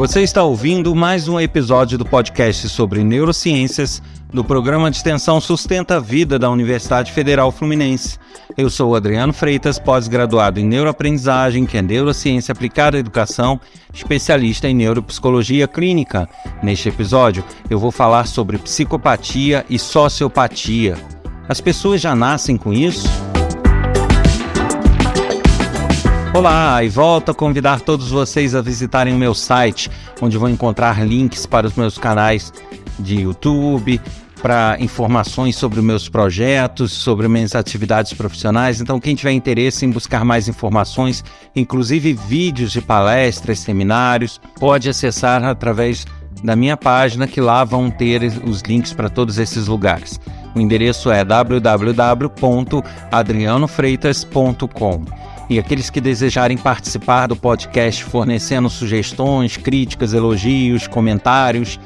Você está ouvindo mais um episódio do podcast sobre neurociências do programa de extensão Sustenta a Vida da Universidade Federal Fluminense. Eu sou Adriano Freitas, pós-graduado em neuroaprendizagem, que é neurociência aplicada à educação, especialista em neuropsicologia clínica. Neste episódio, eu vou falar sobre psicopatia e sociopatia. As pessoas já nascem com isso? Olá, e volto a convidar todos vocês a visitarem o meu site, onde vão encontrar links para os meus canais de YouTube, para informações sobre os meus projetos, sobre minhas atividades profissionais. Então, quem tiver interesse em buscar mais informações, inclusive vídeos de palestras, seminários, pode acessar através da minha página, que lá vão ter os links para todos esses lugares. O endereço é www.adrianofreitas.com. E aqueles que desejarem participar do podcast fornecendo sugestões, críticas, elogios, comentários,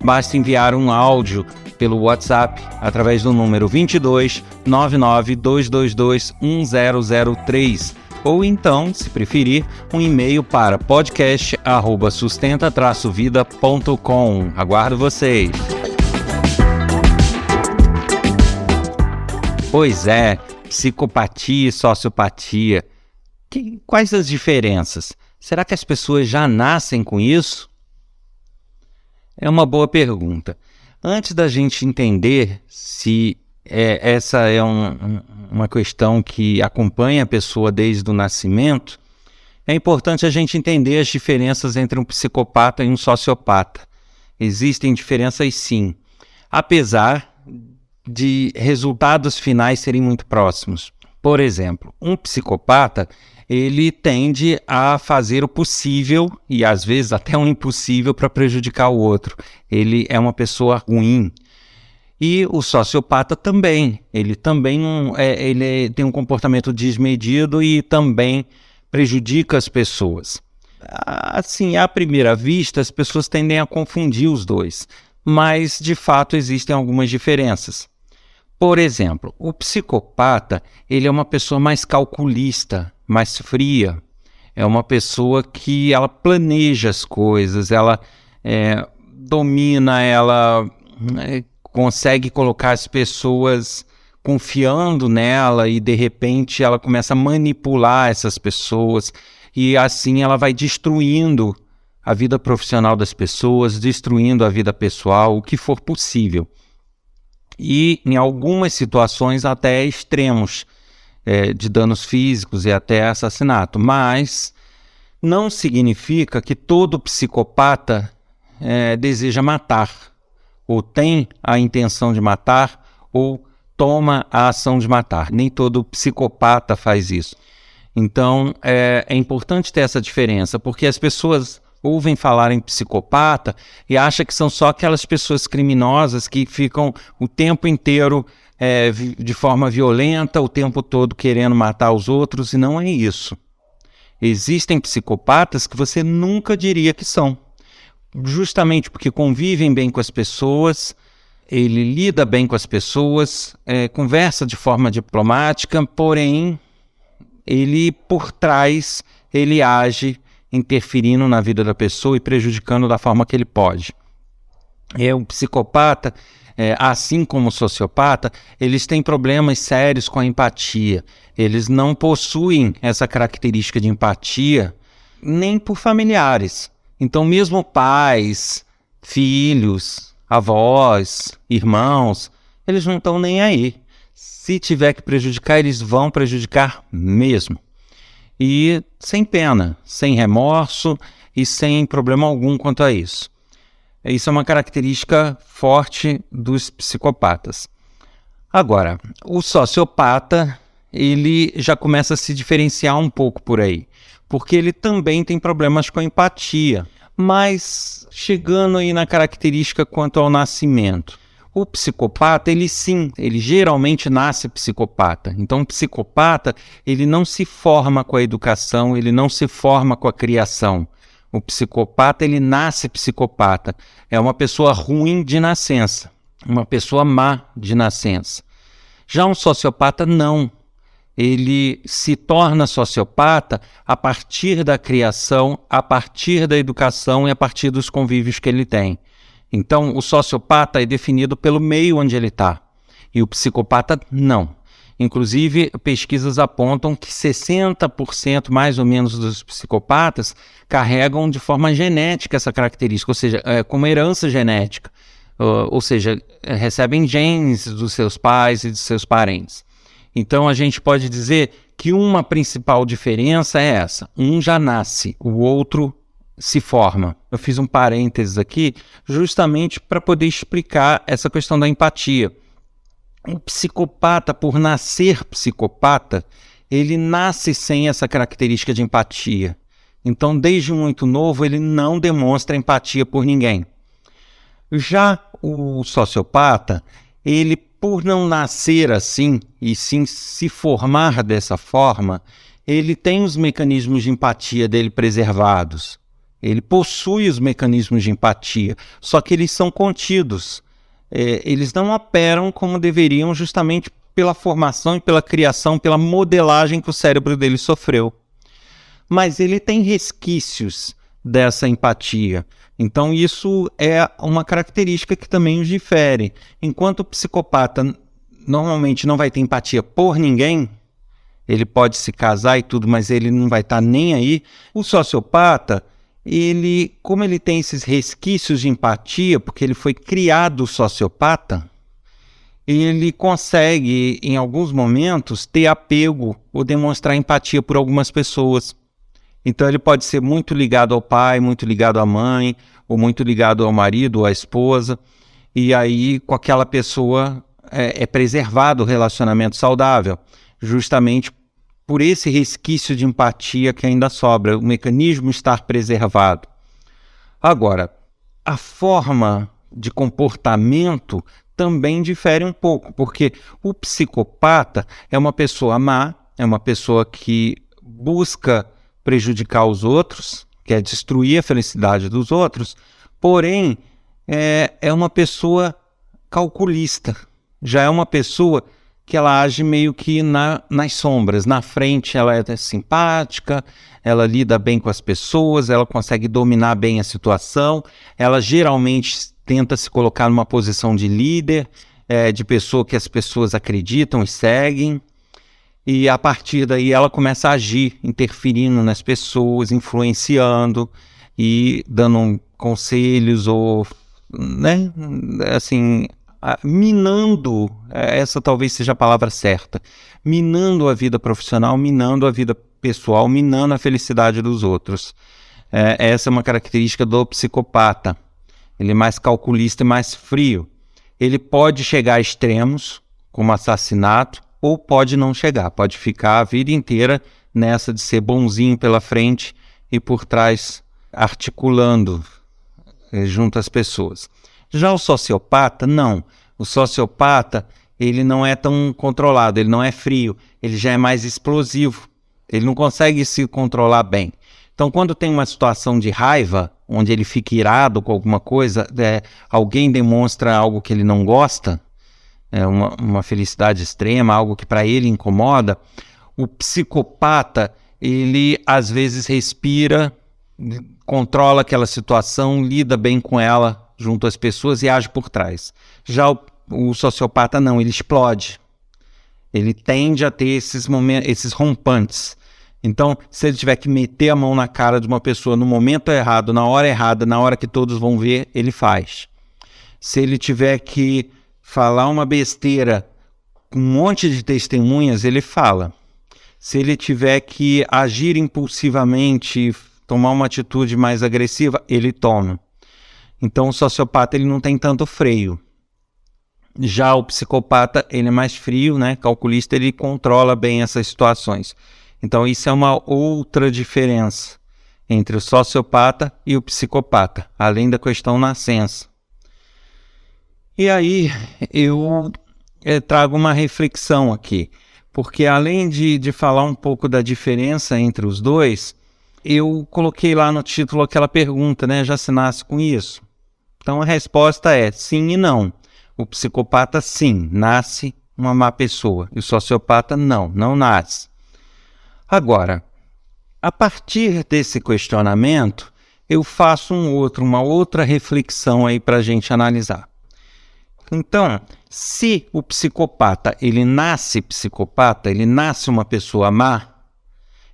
basta enviar um áudio pelo WhatsApp através do número 22 99 222 1003 ou então, se preferir, um e-mail para podcast@sustenta-vida.com. Aguardo vocês! Pois é, psicopatia e sociopatia. Quais as diferenças? Será que as pessoas já nascem com isso? É uma boa pergunta. Antes da gente entender se essa é uma questão que acompanha a pessoa desde o nascimento, é importante a gente entender as diferenças entre um psicopata e um sociopata. Existem diferenças sim, apesar de resultados finais serem muito próximos. Por exemplo, um psicopata, ele tende a fazer o possível e às vezes até o impossível para prejudicar o outro. Ele é uma pessoa ruim. E o sociopata também. Ele também ele tem um comportamento desmedido e também prejudica as pessoas. Assim, à primeira vista, as pessoas tendem a confundir os dois, mas de fato existem algumas diferenças. Por exemplo, o psicopata, ele é uma pessoa mais calculista, mais fria. É uma pessoa que ela planeja as coisas, ela domina, ela consegue colocar as pessoas confiando nela e de repente ela começa a manipular essas pessoas e assim ela vai destruindo a vida profissional das pessoas, destruindo a vida pessoal, o que for possível. E em algumas situações até extremos de danos físicos e até assassinato, mas não significa que todo psicopata deseja matar, ou tem a intenção de matar, ou toma a ação de matar. Nem todo psicopata faz isso. Então é importante ter essa diferença, porque as pessoas ouvem falar em psicopata e acham que são só aquelas pessoas criminosas que ficam o tempo inteiro de forma violenta, o tempo todo querendo matar os outros, e não é isso. Existem psicopatas que você nunca diria que são, justamente porque convivem bem com as pessoas, ele lida bem com as pessoas, conversa de forma diplomática, porém, ele por trás, ele age interferindo na vida da pessoa e prejudicando da forma que ele pode. O psicopata, assim como o sociopata, eles têm problemas sérios com a empatia. Eles não possuem essa característica de empatia nem por familiares. Então, mesmo pais, filhos, avós, irmãos, eles não estão nem aí. Se tiver que prejudicar, eles vão prejudicar mesmo. E sem pena, sem remorso e sem problema algum quanto a isso. Isso é uma característica forte dos psicopatas. Agora, o sociopata, ele já começa a se diferenciar um pouco por aí, porque ele também tem problemas com a empatia. Mas, chegando aí na característica quanto ao nascimento, o psicopata, ele geralmente nasce psicopata. Então, o psicopata, ele não se forma com a educação, ele não se forma com a criação. O psicopata, ele nasce psicopata. É uma pessoa ruim de nascença, uma pessoa má de nascença. Já um sociopata, não. ele se torna sociopata a partir da criação, a partir da educação e a partir dos convívios que ele tem. Então, o sociopata é definido pelo meio onde ele está, e o psicopata não. Inclusive, pesquisas apontam que 60% mais ou menos dos psicopatas carregam de forma genética essa característica, ou seja, como herança genética, ou seja, recebem genes dos seus pais e dos seus parentes. Então, a gente pode dizer que uma principal diferença é essa: um já nasce, o outro se forma. Eu fiz um parênteses aqui justamente para poder explicar essa questão da empatia. O psicopata, por nascer psicopata, ele nasce sem essa característica de empatia. Então, desde muito novo, ele não demonstra empatia por ninguém. Já o sociopata, ele, por não nascer assim, e sim se formar dessa forma, ele tem os mecanismos de empatia dele preservados. Ele possui os mecanismos de empatia, só que eles são contidos. Eles não operam como deveriam, justamente pela formação e pela criação, pela modelagem que o cérebro dele sofreu. Mas ele tem resquícios dessa empatia. Então isso é uma característica que também os difere. Enquanto o psicopata normalmente não vai ter empatia por ninguém, ele pode se casar e tudo, mas ele não vai estar nem aí. O sociopata, como ele tem esses resquícios de empatia, porque ele foi criado sociopata, ele consegue, em alguns momentos, ter apego ou demonstrar empatia por algumas pessoas. Então ele pode ser muito ligado ao pai, muito ligado à mãe, ou muito ligado ao marido ou à esposa, e aí com aquela pessoa é preservado o relacionamento saudável, justamente por esse resquício de empatia que ainda sobra, o mecanismo estar preservado. Agora, a forma de comportamento também difere um pouco, porque o psicopata é uma pessoa má, é uma pessoa que busca prejudicar os outros, quer destruir a felicidade dos outros, porém é uma pessoa calculista, já é uma pessoa que ela age meio que nas sombras. Na frente ela é simpática, ela lida bem com as pessoas, ela consegue dominar bem a situação, ela geralmente tenta se colocar numa posição de líder, de pessoa que as pessoas acreditam e seguem, e a partir daí ela começa a agir, interferindo nas pessoas, influenciando e dando conselhos ou, né, assim, minando, essa talvez seja a palavra certa, minando a vida profissional, minando a vida pessoal, minando a felicidade dos outros. Essa é uma característica do psicopata. Ele é mais calculista e mais frio. Ele pode chegar a extremos, como assassinato, ou pode não chegar, pode ficar a vida inteira nessa de ser bonzinho pela frente e por trás articulando junto às pessoas. Já o sociopata, não. O sociopata, ele não é tão controlado, ele não é frio, ele já é mais explosivo, ele não consegue se controlar bem. Então, quando tem uma situação de raiva, onde ele fica irado com alguma coisa, alguém demonstra algo que ele não gosta, uma felicidade extrema, algo que para ele incomoda, o psicopata, ele às vezes respira, controla aquela situação, lida bem com ela junto às pessoas e age por trás. Já o sociopata não, ele explode. Ele tende a ter esses momentos, esses rompantes. Então, se ele tiver que meter a mão na cara de uma pessoa no momento errado, na hora que todos vão ver, ele faz. Se ele tiver que falar uma besteira com um monte de testemunhas, ele fala. Se ele tiver que agir impulsivamente, tomar uma atitude mais agressiva, ele toma. Então o sociopata ele não tem tanto freio. Já o psicopata ele é mais frio, né? Calculista, ele controla bem essas situações. Então isso é uma outra diferença entre o sociopata e o psicopata, além da questão nascença. E aí eu trago uma reflexão aqui, porque além de falar um pouco da diferença entre os dois, eu coloquei lá no título aquela pergunta, né? Já se nasce com isso? Então a resposta é sim e não. O psicopata sim, nasce uma má pessoa. E o sociopata não nasce. Agora, a partir desse questionamento, eu faço uma outra reflexão aí para a gente analisar. Então, se o psicopata, ele nasce psicopata, ele nasce uma pessoa má,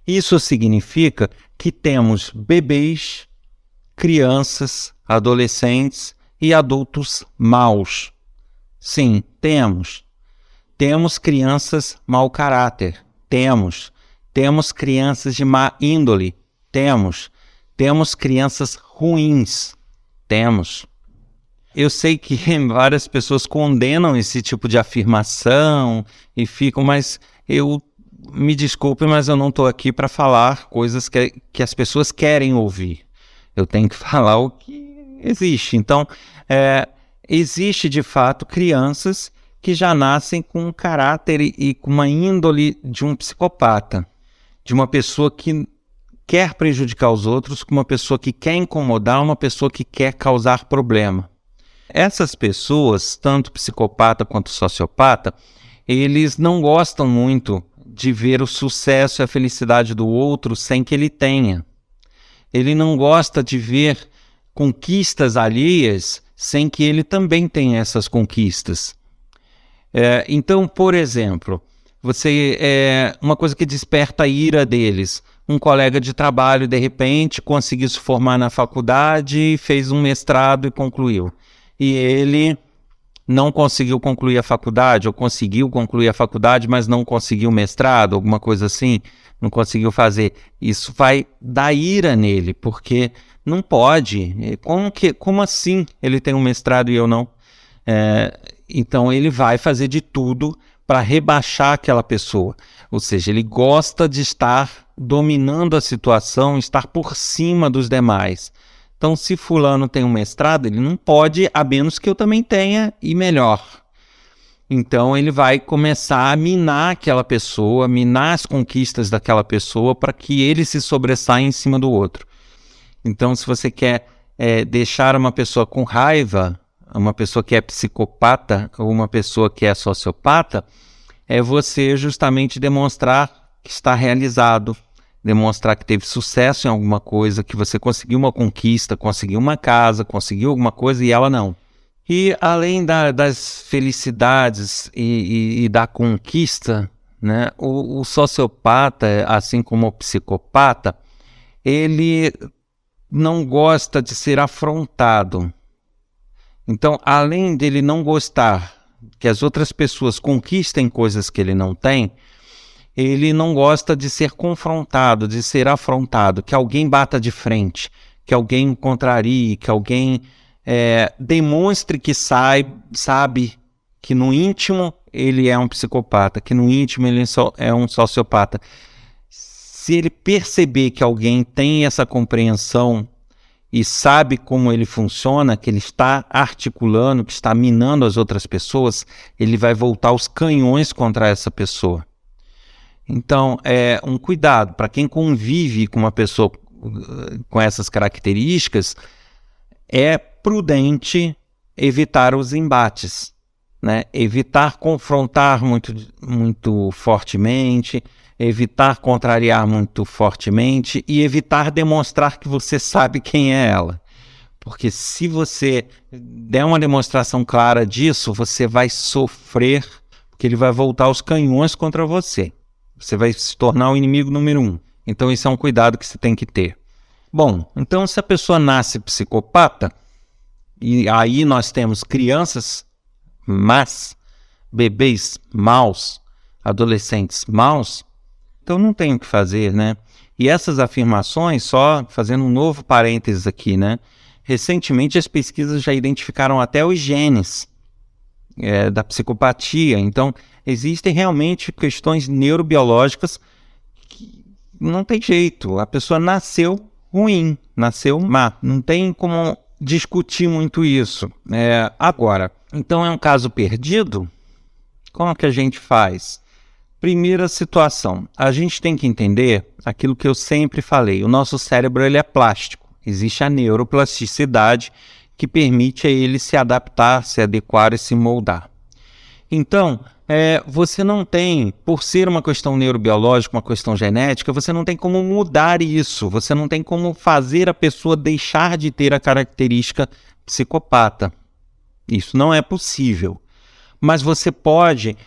isso significa que temos bebês, crianças, adolescentes e adultos maus. Sim, temos. Temos crianças mau caráter. Temos crianças de má índole. Temos crianças ruins. Eu sei que várias pessoas condenam esse tipo de afirmação e ficam, mas me desculpe, mas eu não estou aqui para falar coisas que as pessoas querem ouvir. Eu tenho que falar o que existe. Então, existe de fato crianças que já nascem com um caráter e com uma índole de um psicopata, de uma pessoa que quer prejudicar os outros, com uma pessoa que quer incomodar, uma pessoa que quer causar problema. Essas pessoas, tanto psicopata quanto sociopata, eles não gostam muito de ver o sucesso e a felicidade do outro sem que ele tenha. Ele não gosta de ver conquistas alheias sem que ele também tenha essas conquistas. Então, por exemplo, uma coisa que desperta a ira deles, um colega de trabalho, de repente, conseguiu se formar na faculdade, fez um mestrado e concluiu. E ele não conseguiu concluir a faculdade, ou conseguiu concluir a faculdade, mas não conseguiu o mestrado, alguma coisa assim, não conseguiu fazer. Isso vai dar ira nele, porque não pode. Como assim ele tem um mestrado e eu não? Então ele vai fazer de tudo para rebaixar aquela pessoa. Ou seja, ele gosta de estar dominando a situação, estar por cima dos demais. Então, se fulano tem um mestrado, ele não pode, a menos que eu também tenha, e melhor. Então, ele vai começar a minar aquela pessoa, minar as conquistas daquela pessoa para que ele se sobressaia em cima do outro. Então, se você quer deixar uma pessoa com raiva, uma pessoa que é psicopata ou uma pessoa que é sociopata, é você justamente demonstrar que está realizado, demonstrar que teve sucesso em alguma coisa, que você conseguiu uma conquista, conseguiu uma casa, conseguiu alguma coisa e ela não. E além das felicidades e da conquista, né, o sociopata, assim como o psicopata, ele não gosta de ser afrontado. Então, além dele não gostar que as outras pessoas conquistem coisas que ele não tem, ele não gosta de ser confrontado, de ser afrontado, que alguém bata de frente, que alguém contrarie, que alguém demonstre que sabe que no íntimo ele é um psicopata, que no íntimo ele é um sociopata. Se ele perceber que alguém tem essa compreensão e sabe como ele funciona, que ele está articulando, que está minando as outras pessoas, ele vai voltar os canhões contra essa pessoa. Então, um cuidado para quem convive com uma pessoa com essas características, é prudente evitar os embates, né? Evitar confrontar muito fortemente, evitar contrariar muito fortemente e evitar demonstrar que você sabe quem é ela. Porque se você der uma demonstração clara disso, você vai sofrer, porque ele vai voltar os canhões contra você. Você vai se tornar o inimigo número 1. Então, isso é um cuidado que você tem que ter. Bom, então se a pessoa nasce psicopata, e aí nós temos crianças más, bebês maus, adolescentes maus, então não tem o que fazer, né? E essas afirmações, só fazendo um novo parênteses aqui, né? Recentemente as pesquisas já identificaram até os genes da psicopatia. Então, existem realmente questões neurobiológicas que não tem jeito. A pessoa nasceu ruim, nasceu má. Não tem como discutir muito isso. Agora, então é um caso perdido? Como que a gente faz? Primeira situação, a gente tem que entender aquilo que eu sempre falei. O nosso cérebro ele é plástico. Existe a neuroplasticidade que permite a ele se adaptar, se adequar e se moldar. Então, você não tem, por ser uma questão neurobiológica, uma questão genética, você não tem como mudar isso, você não tem como fazer a pessoa deixar de ter a característica psicopata. Isso não é possível. Mas você pode,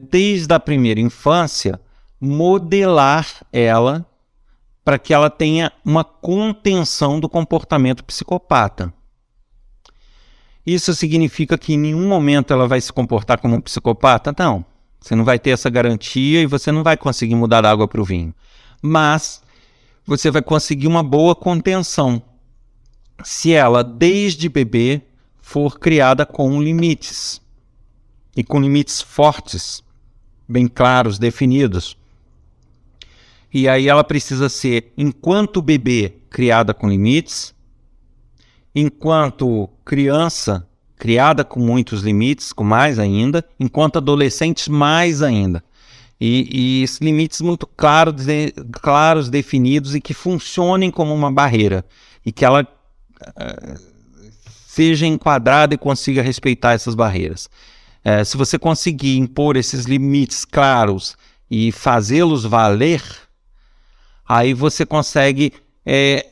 desde a primeira infância, modelar ela para que ela tenha uma contenção do comportamento psicopata. Isso significa que em nenhum momento ela vai se comportar como um psicopata? Não. Você não vai ter essa garantia e você não vai conseguir mudar a água para o vinho. Mas você vai conseguir uma boa contenção se ela, desde bebê, for criada com limites. E com limites fortes, bem claros, definidos. E aí ela precisa ser, enquanto bebê, criada com limites, enquanto criança, criada com muitos limites, com mais ainda, enquanto adolescente, mais ainda. E esses limites muito claros, definidos e que funcionem como uma barreira. E que ela seja enquadrada e consiga respeitar essas barreiras. Se você conseguir impor esses limites claros e fazê-los valer, aí você consegue,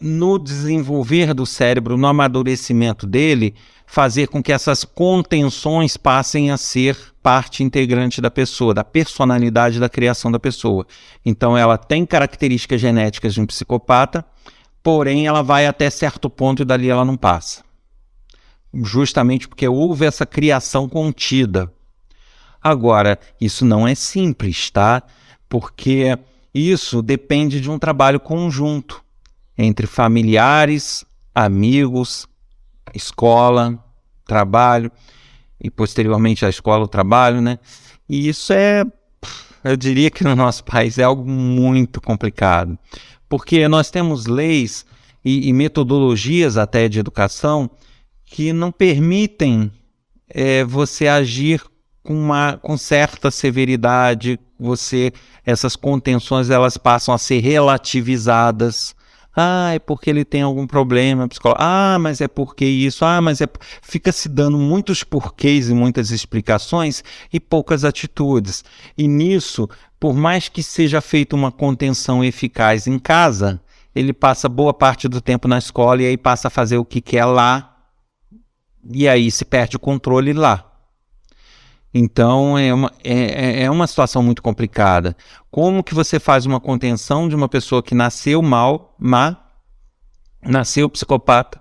no desenvolver do cérebro, no amadurecimento dele, fazer com que essas contenções passem a ser parte integrante da pessoa, da personalidade da criação da pessoa. Então ela tem características genéticas de um psicopata, porém ela vai até certo ponto e dali ela não passa. Justamente porque houve essa criação contida. Agora, isso não é simples, tá? Porque isso depende de um trabalho conjunto entre familiares, amigos, escola, trabalho e posteriormente a escola, o trabalho, né? E isso eu diria que no nosso país é algo muito complicado, porque nós temos leis e metodologias até de educação que não permitem você agir com certa severidade. Essas contenções elas passam a ser relativizadas. É porque ele tem algum problema psicológico. Mas é porque isso. Mas é... Fica se dando muitos porquês e muitas explicações e poucas atitudes. E nisso, por mais que seja feita uma contenção eficaz em casa, ele passa boa parte do tempo na escola e aí passa a fazer o que quer lá. E aí se perde o controle lá. Então é uma situação muito complicada. Como que você faz uma contenção de uma pessoa que nasceu nasceu psicopata,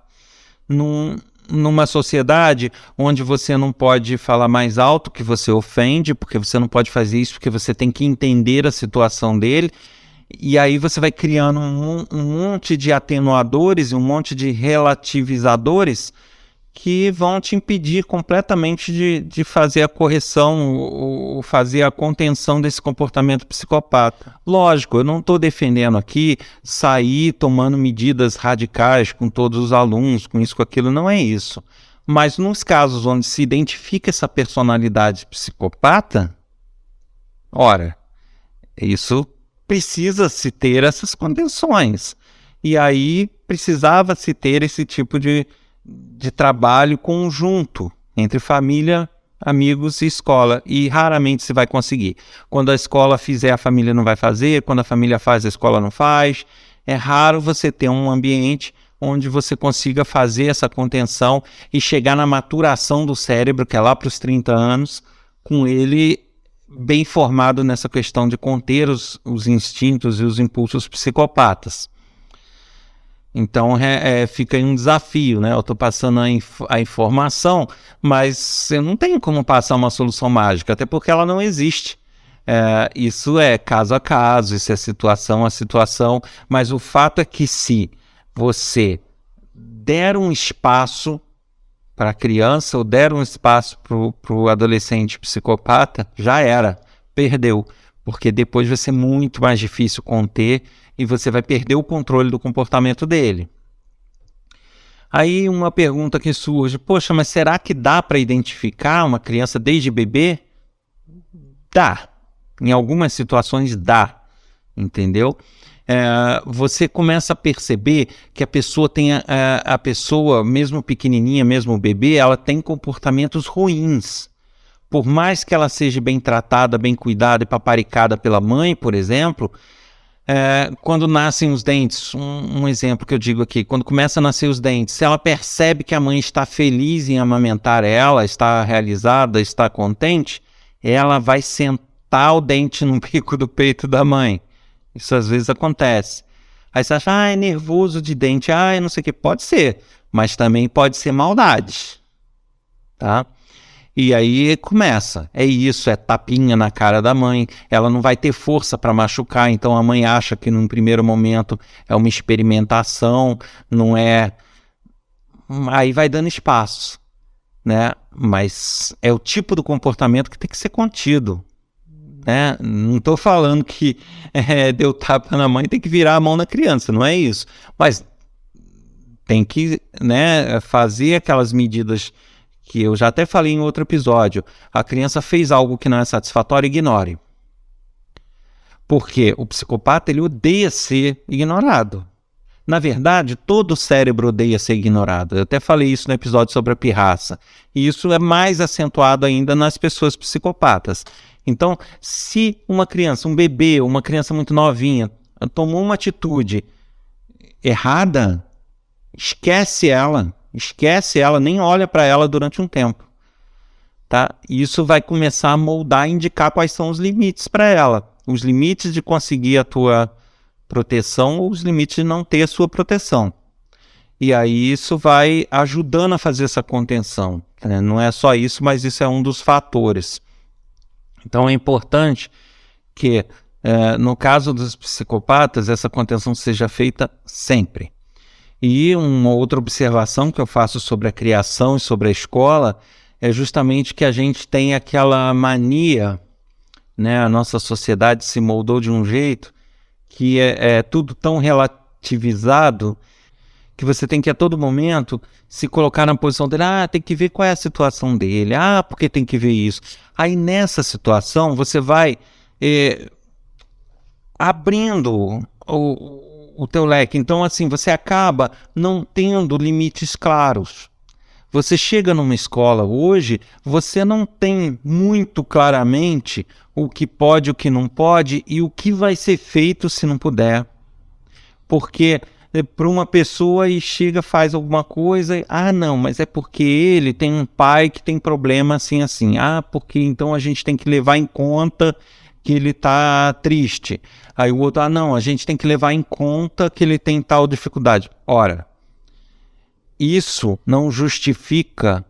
numa sociedade onde você não pode falar mais alto que você ofende, porque você não pode fazer isso, porque você tem que entender a situação dele, e aí você vai criando um monte de atenuadores e um monte de relativizadores que vão te impedir completamente de fazer a correção ou fazer a contenção desse comportamento psicopata. Lógico, eu não estou defendendo aqui sair tomando medidas radicais com todos os alunos, com isso, com aquilo, não é isso. Mas nos casos onde se identifica essa personalidade psicopata, ora, isso precisa-se ter essas contenções. E aí precisava-se ter esse tipo de trabalho conjunto entre família, amigos e escola, e raramente se vai conseguir. Quando a escola fizer, a família não vai fazer, quando a família faz, a escola não faz. É raro você ter um ambiente onde você consiga fazer essa contenção e chegar na maturação do cérebro, que é lá para os 30 anos, com ele bem formado nessa questão de conter os instintos e os impulsos psicopatas. Então fica aí um desafio, né? Eu estou passando a informação, mas eu não tenho como passar uma solução mágica, até porque ela não existe. Isso é caso a caso, isso é situação a situação, mas o fato é que se você der um espaço para a criança ou der um espaço para o adolescente psicopata, já era, perdeu, porque depois vai ser muito mais difícil conter e você vai perder o controle do comportamento dele. Aí uma pergunta que surge, poxa, mas será que dá para identificar uma criança desde bebê? Dá, em algumas situações dá, entendeu? Você começa a perceber que a pessoa mesmo pequenininha, mesmo bebê, ela tem comportamentos ruins. por mais que ela seja bem tratada, bem cuidada e paparicada pela mãe, por exemplo, quando nascem os dentes, um exemplo que eu digo aqui, quando começa a nascer os dentes, se ela percebe que a mãe está feliz em amamentar ela, está realizada, está contente, ela vai sentar o dente no bico do peito da mãe. Isso às vezes acontece. Aí você acha, é nervoso de dente, não sei o que, pode ser, mas também pode ser maldade, tá? E aí começa, é isso, é tapinha na cara da mãe, ela não vai ter força para machucar, então a mãe acha que num primeiro momento é uma experimentação, não é... Aí vai dando espaço, né? Mas é o tipo do comportamento que tem que ser contido, né? Não estou falando que deu tapa na mãe tem que virar a mão na criança, não é isso, mas tem que, né, fazer aquelas medidas que eu já até falei em outro episódio. A criança fez algo que não é satisfatório, ignore. Porque o psicopata, ele odeia ser ignorado. Na verdade, todo o cérebro odeia ser ignorado. Eu até falei isso no episódio sobre a pirraça. E isso é mais acentuado ainda nas pessoas psicopatas. Então, se uma criança, um bebê, uma criança muito novinha, tomou uma atitude errada, esquece ela, nem olha para ela durante um tempo, tá? Isso vai começar a moldar, indicar quais são os limites para ela, os limites de conseguir a tua proteção ou os limites de não ter a sua proteção. E aí isso vai ajudando a fazer essa contenção, né? Não é só isso, mas isso é um dos fatores. Então é importante que, no caso dos psicopatas, essa contenção seja feita sempre. E uma outra observação que eu faço sobre a criação e sobre a escola é justamente que a gente tem aquela mania, né? A nossa sociedade se moldou de um jeito que é tudo tão relativizado que você tem que a todo momento se colocar na posição dele, tem que ver qual é a situação dele, porque tem que ver isso. Aí nessa situação você vai abrindo o teu leque. Então, assim, você acaba não tendo limites claros. Você chega numa escola hoje, você não tem muito claramente o que pode, o que não pode e o que vai ser feito se não puder. Porque para uma pessoa e chega, faz alguma coisa, não, mas é porque ele tem um pai que tem problema assim, assim. Porque então a gente tem que levar em conta que ele está triste. Aí o outro, não, a gente tem que levar em conta que ele tem tal dificuldade. Ora, isso não justifica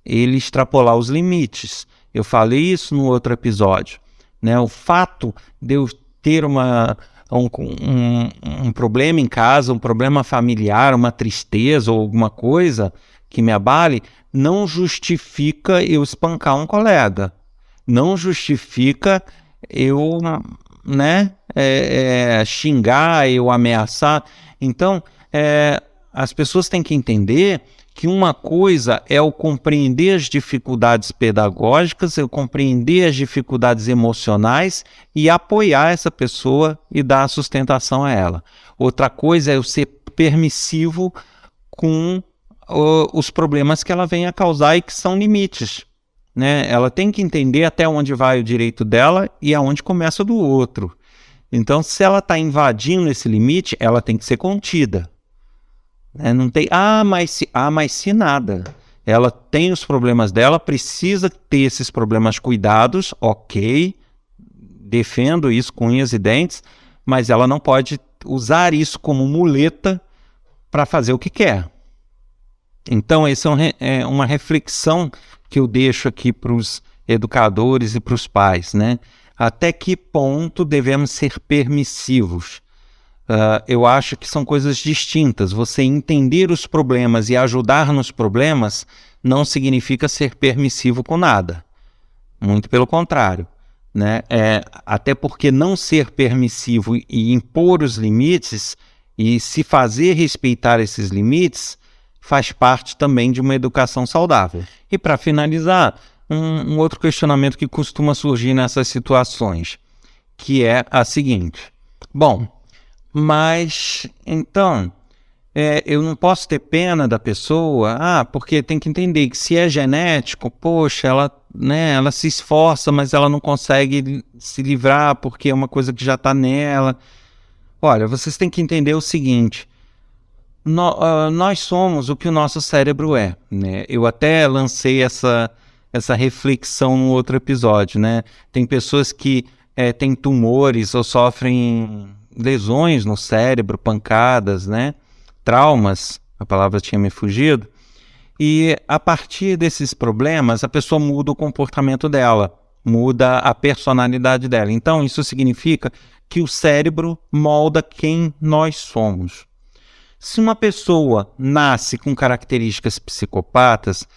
ele extrapolar os limites. Eu falei isso no outro episódio, né? O fato de eu ter um problema em casa, um problema familiar, uma tristeza ou alguma coisa que me abale, não justifica eu espancar um colega. Não justifica eu, xingar, eu ameaçar. Então, as pessoas têm que entender que uma coisa é o compreender as dificuldades pedagógicas, eu compreender as dificuldades emocionais e apoiar essa pessoa e dar sustentação a ela. Outra coisa é eu ser permissivo com os problemas que ela vem a causar e que são limites, né? Ela tem que entender até onde vai o direito dela e aonde começa o do outro. Então, se ela está invadindo esse limite, ela tem que ser contida. Não tem, mas se nada. Ela tem os problemas dela, precisa ter esses problemas cuidados, ok, defendo isso com unhas e dentes, mas ela não pode usar isso como muleta para fazer o que quer. Então, essa é uma reflexão que eu deixo aqui para os educadores e para os pais, né? Até que ponto devemos ser permissivos? Eu acho que são coisas distintas. Você entender os problemas e ajudar nos problemas não significa ser permissivo com nada. Muito pelo contrário, né? Até porque não ser permissivo e impor os limites e se fazer respeitar esses limites faz parte também de uma educação saudável. E para finalizar, um outro questionamento que costuma surgir nessas situações, que é a seguinte: bom, mas então eu não posso ter pena da pessoa, porque tem que entender que se é genético, poxa, ela se esforça, mas ela não consegue se livrar porque é uma coisa que já está nela. Olha, vocês têm que entender o seguinte, nós somos o que o nosso cérebro é, né? Eu até lancei essa reflexão no outro episódio, né? Tem pessoas que têm tumores ou sofrem lesões no cérebro, pancadas, né? Traumas, a palavra tinha me fugido, e a partir desses problemas a pessoa muda o comportamento dela, muda a personalidade dela. Então isso significa que o cérebro molda quem nós somos. Se uma pessoa nasce com características psicopatas,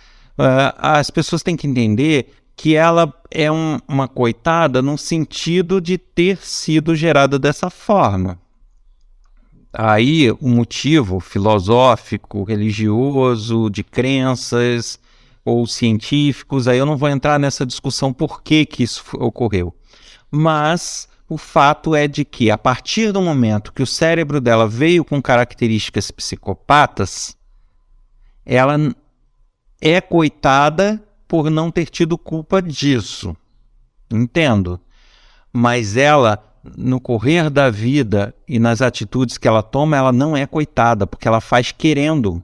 as pessoas têm que entender que ela é uma coitada no sentido de ter sido gerada dessa forma. Aí o motivo filosófico, religioso, de crenças ou científicos, aí eu não vou entrar nessa discussão por que isso ocorreu. Mas o fato é de que a partir do momento que o cérebro dela veio com características psicopatas, ela é coitada por não ter tido culpa disso. Entendo. Mas ela, no correr da vida e nas atitudes que ela toma, ela não é coitada, porque ela faz querendo.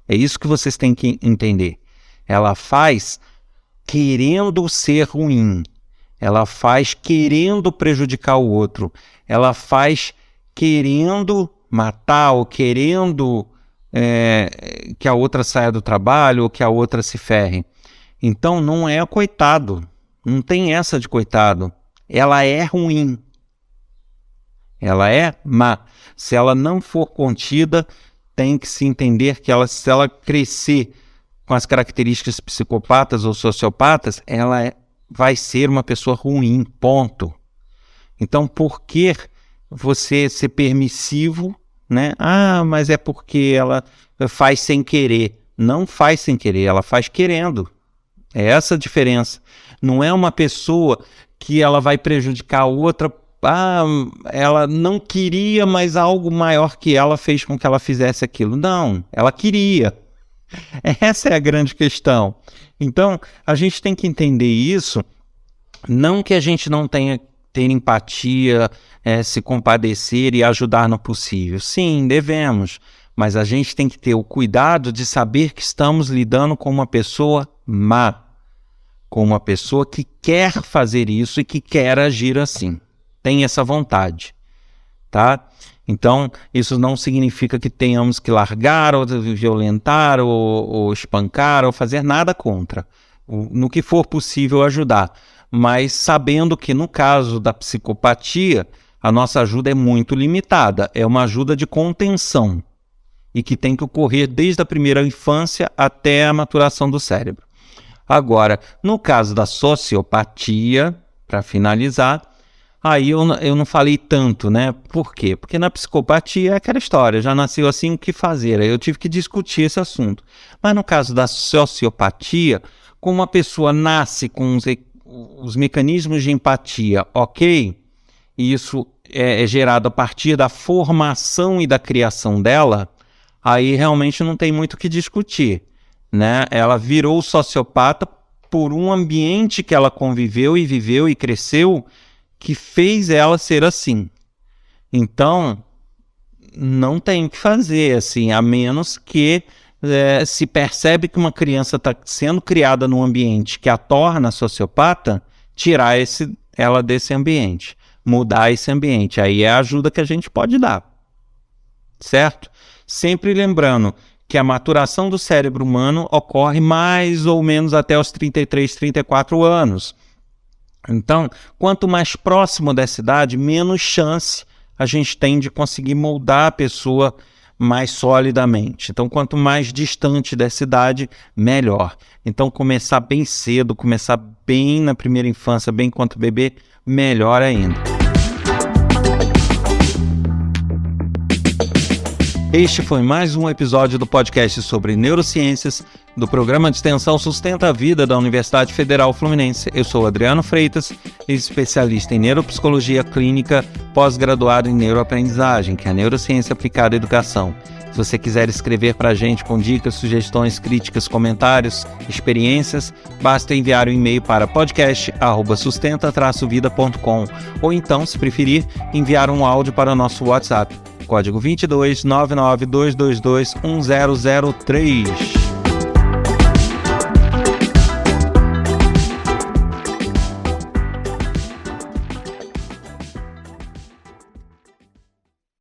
É isso que vocês têm que entender. Ela faz querendo ser ruim. Ela faz querendo prejudicar o outro. Ela faz querendo matar ou querendo que a outra saia do trabalho ou que a outra se ferre. Então não é coitado. Não tem essa de coitado. Ela é ruim. Ela é má. Se ela não for contida, tem que se entender que se ela crescer com as características psicopatas ou sociopatas, ela vai ser uma pessoa ruim, ponto. Então, por que você ser permissivo, né? Mas é porque ela faz sem querer. Não faz sem querer, ela faz querendo. É essa a diferença. Não é uma pessoa que ela vai prejudicar a outra. Ela não queria, mas algo maior que ela fez com que ela fizesse aquilo. Não, ela queria. Essa é a grande questão. Então, a gente tem que entender isso, não que a gente não tenha ter empatia, se compadecer e ajudar no possível. Sim, devemos, mas a gente tem que ter o cuidado de saber que estamos lidando com uma pessoa má, com uma pessoa que quer fazer isso e que quer agir assim. Tem essa vontade, tá? Então, isso não significa que tenhamos que largar ou violentar ou espancar ou fazer nada contra. No que for possível ajudar. Mas sabendo que no caso da psicopatia, a nossa ajuda é muito limitada. É uma ajuda de contenção e que tem que ocorrer desde a primeira infância até a maturação do cérebro. Agora, no caso da sociopatia, para finalizar, aí eu não falei tanto, né? Por quê? Porque na psicopatia é aquela história, já nasceu assim, o que fazer? Aí eu tive que discutir esse assunto. Mas no caso da sociopatia, como uma pessoa nasce com os mecanismos de empatia, ok? E isso é gerado a partir da formação e da criação dela, aí realmente não tem muito o que discutir, né? Ela virou sociopata por um ambiente que ela conviveu e viveu e cresceu, que fez ela ser assim. Então, não tem o que fazer, assim, a menos que se percebe que uma criança está sendo criada num ambiente que a torna sociopata, tirar ela desse ambiente, mudar esse ambiente. Aí é a ajuda que a gente pode dar, certo? Sempre lembrando que a maturação do cérebro humano ocorre mais ou menos até os 33, 34 anos. Então, quanto mais próximo dessa idade, menos chance a gente tem de conseguir moldar a pessoa mais solidamente. Então, quanto mais distante dessa idade, melhor. Então, começar bem cedo, começar bem na primeira infância, bem enquanto bebê, melhor ainda. Este foi mais um episódio do podcast sobre neurociências do programa de extensão Sustenta a Vida da Universidade Federal Fluminense. Eu sou Adriano Freitas, especialista em neuropsicologia clínica, pós-graduado em neuroaprendizagem, que é a neurociência aplicada à educação. Se você quiser escrever para a gente com dicas, sugestões, críticas, comentários, experiências, basta enviar um e-mail para podcast@sustenta-vida.com ou então, se preferir, enviar um áudio para o nosso WhatsApp, código 22 99222 1003.